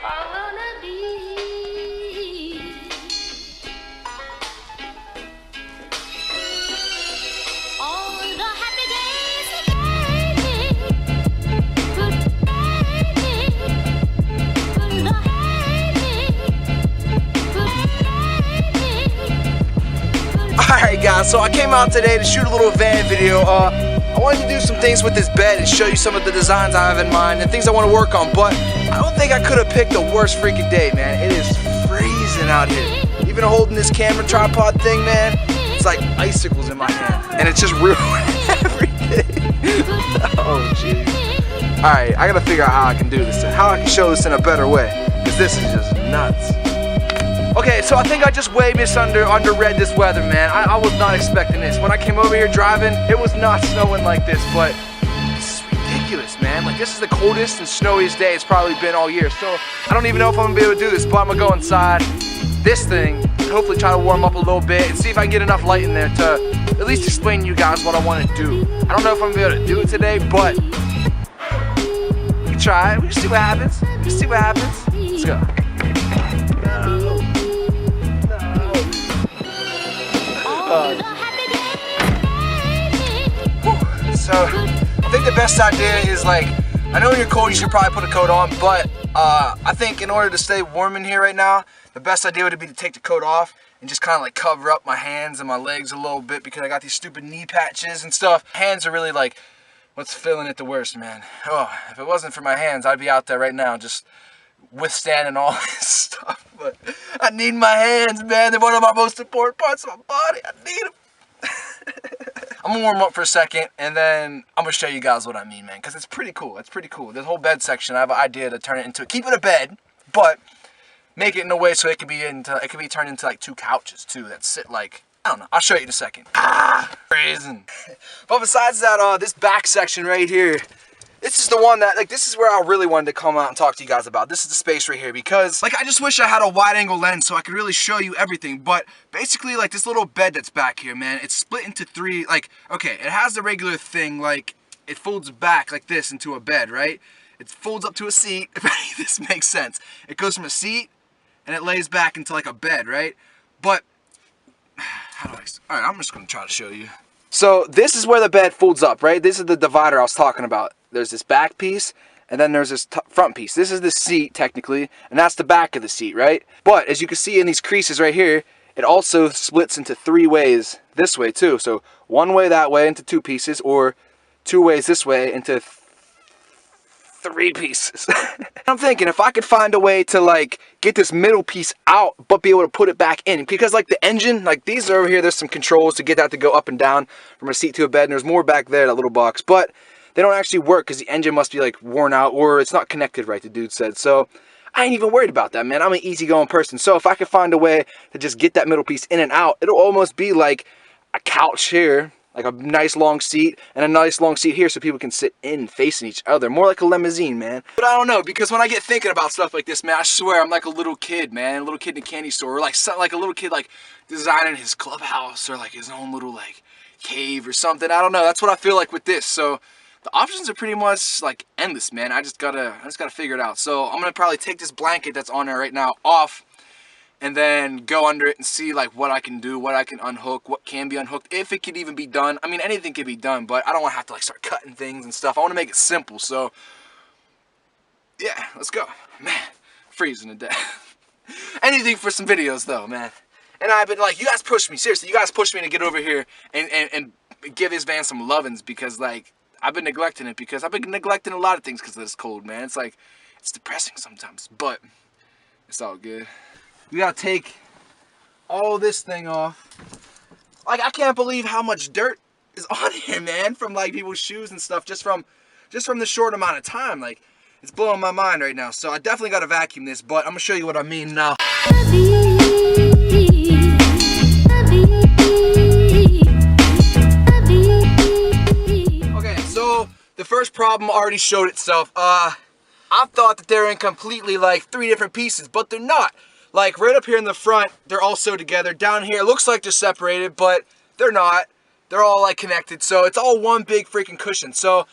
Alright guys, so I came out today to shoot a little van video. I wanted to do some things with this bed and show you some of the designs I have in mind and things I want to work on, but I don't think I could have picked the worst freaking day, man. It is freezing out here. Even holding this camera tripod thing, man, it's like icicles in my hand, and it's just ruining everything. Oh jeez. Alright, I gotta figure out how I can do this, how I can show this in a better way, because this is just nuts. Okay, so I think I just way underread this weather, man. I was not expecting this. When I came over here driving, it was not snowing like this, but this is ridiculous, man. Like, this is the coldest and snowiest day it's probably been all year. So I don't even know if I'm gonna be able to do this, but I'm gonna go inside this thing and hopefully try to warm up a little bit and see if I can get enough light in there to at least explain to you guys what I want to do. I don't know if I'm gonna be able to do it today, but we can try it. We can see what happens. We can see what happens. Let's go. So I think the best idea is, like, I know when you're cold you should probably put a coat on, but I think in order to stay warm in here right now, the best idea would be to take the coat off and just kind of like cover up my hands and my legs a little bit, because I got these stupid knee patches and stuff. Hands are really like what's feeling it the worst, man. Oh, if it wasn't for my hands, I'd be out there right now just withstanding all this stuff. But I need my hands, man. They're one of my most important parts of my body. I need them. I'm gonna warm up for a second, and then I'm gonna show you guys what I mean, man, because it's pretty cool. It's pretty cool. This whole bed section, I have an idea to turn it into, keep it a bed, but make it in a way so it can be turned into like two couches too that sit like, I don't know. I'll show you in a second. Freezing. But besides that, this back section right here, this is the one that, like, this is where I really wanted to come out and talk to you guys about. This is the space right here, because, like, I just wish I had a wide angle lens so I could really show you everything. But basically, like, this little bed that's back here, man, it's split into three, like, okay, it has the regular thing, like, it folds back like this into a bed, right? It folds up to a seat, if any of this makes sense. It goes from a seat, and it lays back into, like, a bed, right? But, how do I, alright, I'm just gonna try to show you. So, this is where the bed folds up, right? This is the divider I was talking about. There's this back piece, and then there's this front piece. This is the seat, technically, and that's the back of the seat, right? But, as you can see in these creases right here, it also splits into three ways this way, too. So, one way that way into two pieces, or two ways this way into three pieces. I'm thinking, if I could find a way to, like, get this middle piece out, but be able to put it back in. Because, like, the engine, like, these are over here, there's some controls to get that to go up and down from a seat to a bed, and there's more back there, that little box. But they don't actually work because the engine must be like worn out, or it's not connected right, the dude said. So I ain't even worried about that, man. I'm an easygoing person. So if I could find a way to just get that middle piece in and out, it'll almost be like a couch here, like a nice long seat, and a nice long seat here so people can sit in facing each other. More like a limousine, man. But I don't know, because when I get thinking about stuff like this, man, I swear I'm like a little kid, man. A little kid in a candy store, or like something, like a little kid like designing his clubhouse, or like his own little like cave or something. I don't know. That's what I feel like with this. So the options are pretty much like endless, man. I just gotta figure it out. So I'm gonna probably take this blanket that's on there right now off, and then go under it and see like what I can do, what I can unhook, what can be unhooked, if it could even be done. I mean, anything can be done, but I don't want to have to like start cutting things and stuff. I want to make it simple. So yeah, let's go, man. Freezing to death. Anything for some videos though, man. And I've been like, you guys pushed me, seriously. You guys pushed me to get over here and give this van some lovin's, because like, I've been neglecting it, because I've been neglecting a lot of things because of this cold, man. It's like, it's depressing sometimes, but it's all good. We gotta take all this thing off. Like, I can't believe how much dirt is on here, man, from like people's shoes and stuff, just from the short amount of time. Like, it's blowing my mind right now. So I definitely gotta vacuum this, but I'm gonna show you what I mean now. The first problem already showed itself. I thought that they're in completely like three different pieces, but they're not. Like right up here in the front, they're all sewed together. Down here, it looks like they're separated, but they're not. They're all like connected, so it's all one big freaking cushion. So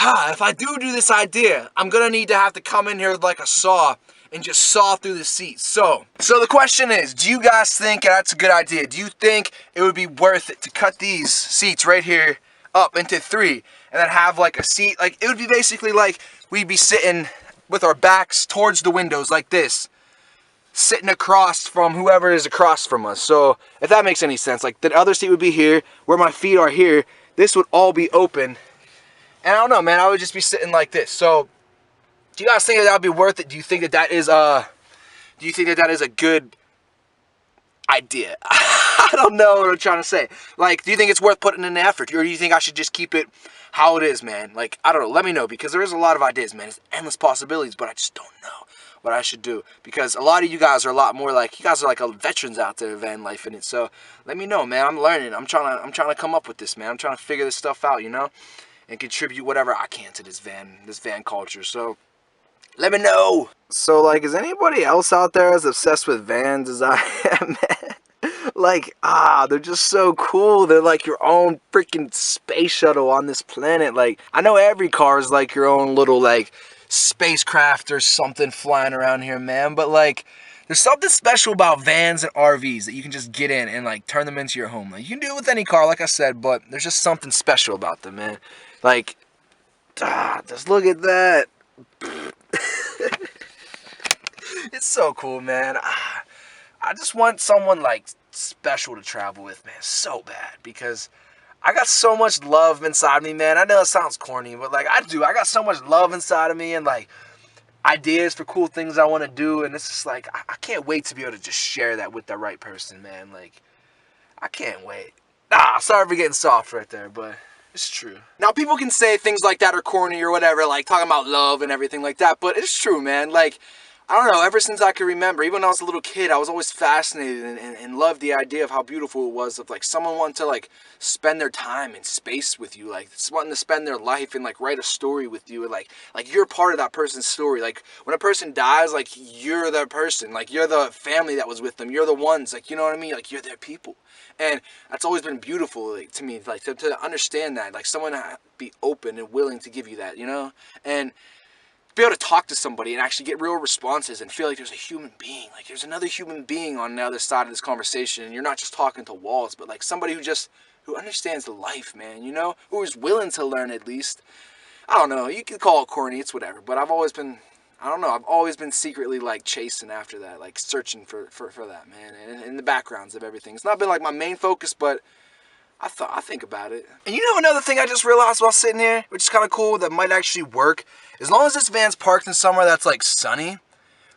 if I do this idea, I'm gonna need to have to come in here with like a saw and just saw through the seats. So the question is, do you guys think that's a good idea? Do you think it would be worth it to cut these seats right here up into 3 and then have like a seat? Like, it would be basically like we'd be sitting with our backs towards the windows like this, sitting across from whoever is across from us. So if that makes any sense, like the other seat would be here, where my feet are here, this would all be open. And I don't know, man, I would just be sitting like this. So do you guys think that would be worth it? Do you think that is a good idea? I don't know what I'm trying to say. Like, do you think it's worth putting in the effort, or do you think I should just keep it how it is, man? Like, I don't know. Let me know, because there is a lot of ideas, man. It's endless possibilities, but I just don't know what I should do, because a lot of you guys are a lot more like, you guys are like veterans out there, van life in it. So let me know, man. I'm learning. I'm trying to come up with this, man. I'm trying to figure this stuff out, you know, and contribute whatever I can to this van culture. So let me know. So, like, is anybody else out there as obsessed with vans as I am, man? Like, they're just so cool. They're like your own freaking space shuttle on this planet. Like, I know every car is like your own little, like, spacecraft or something flying around here, man. But, like, there's something special about vans and RVs that you can just get in and, like, turn them into your home. Like, you can do it with any car, like I said, but there's just something special about them, man. Like, just look at that. It's so cool, man. I just want someone like special to travel with, man, so bad, because I got so much love inside me, man. I know it sounds corny, but like, I got so much love inside of me, and like ideas for cool things I want to do, and it's just like, I can't wait to be able to just share that with the right person, man. Like, I can't wait. Sorry for getting soft right there, but it's true. Now, people can say things like that are corny or whatever, like talking about love and everything like that, but it's true, man. Like, I don't know, ever since I can remember, even when I was a little kid, I was always fascinated and loved the idea of how beautiful it was of, like, someone wanting to, like, spend their time in space with you, like, wanting to spend their life and, like, write a story with you, and, like you're part of that person's story. Like, when a person dies, like, you're that person, like, you're the family that was with them, you're the ones, like, you know what I mean? Like, you're their people. And that's always been beautiful, like, to me, like, to understand that, like, someone be open and willing to give you that, you know? And be able to talk to somebody and actually get real responses and feel like there's a human being, like there's another human being on the other side of this conversation, and you're not just talking to walls, but like somebody who understands life, man, you know, who is willing to learn at least. I don't know, you can call it corny, it's whatever, but I've always been secretly like chasing after that, like searching for that, man, and in the backgrounds of everything. It's not been like my main focus, but I think about it. And you know another thing I just realized while sitting here, which is kind of cool, that might actually work? As long as this van's parked in somewhere that's like sunny,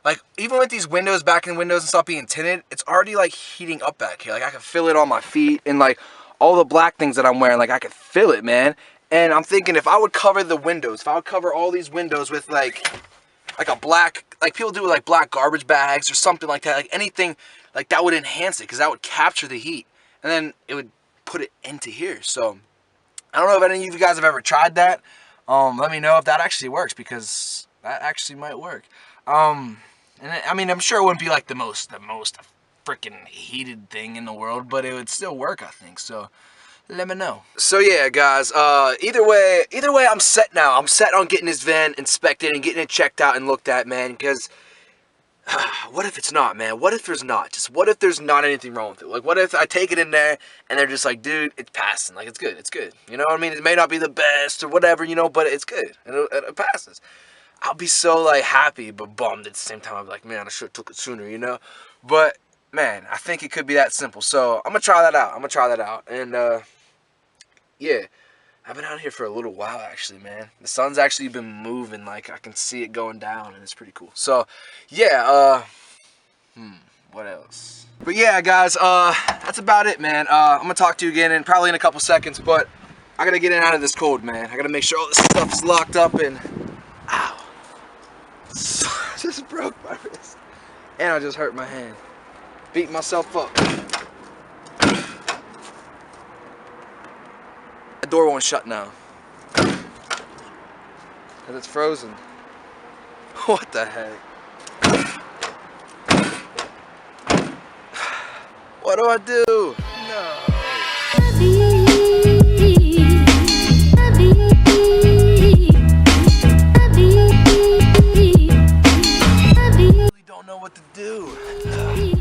like even with these windows, back end windows and stuff being tinted, it's already like heating up back here. Like I can feel it on my feet, and like all the black things that I'm wearing, like I could feel it, man. And I'm thinking, if I would cover the windows, if I would cover all these windows with like a black, like people do with like black garbage bags or something like that, like anything like that would enhance it, because that would capture the heat, and then it would put it into here. So I don't know if any of you guys have ever tried that. Let me know if that actually works, because that actually might work. And I mean, I'm sure it wouldn't be like the most freaking heated thing in the world, but it would still work, I think. So let me know. So yeah, guys, either way, I'm set now. I'm set on getting this van inspected and getting it checked out and looked at, man, because what if it's not, man? What if there's not? Just what if there's not anything wrong with it? Like, what if I take it in there and they're just like, dude, it's passing. Like, it's good. It's good. You know what I mean? It may not be the best or whatever, you know, but it's good. And it passes. I'll be so, like, happy but bummed at the same time. I'll be like, man, I should have took it sooner, you know? But, man, I think it could be that simple. So, I'm going to try that out. And, yeah. I've been out here for a little while, actually, man. The sun's actually been moving, like, I can see it going down, and it's pretty cool. So, yeah, what else? But, yeah, guys, that's about it, man. I'm gonna talk to you again probably in a couple seconds, but I gotta get in and out of this cold, man. I gotta make sure all this stuff is locked up, and, ow. I just broke my wrist. And I just hurt my hand. Beat myself up. The door won't shut now, because it's frozen. What the heck? What do I do? No. what to do.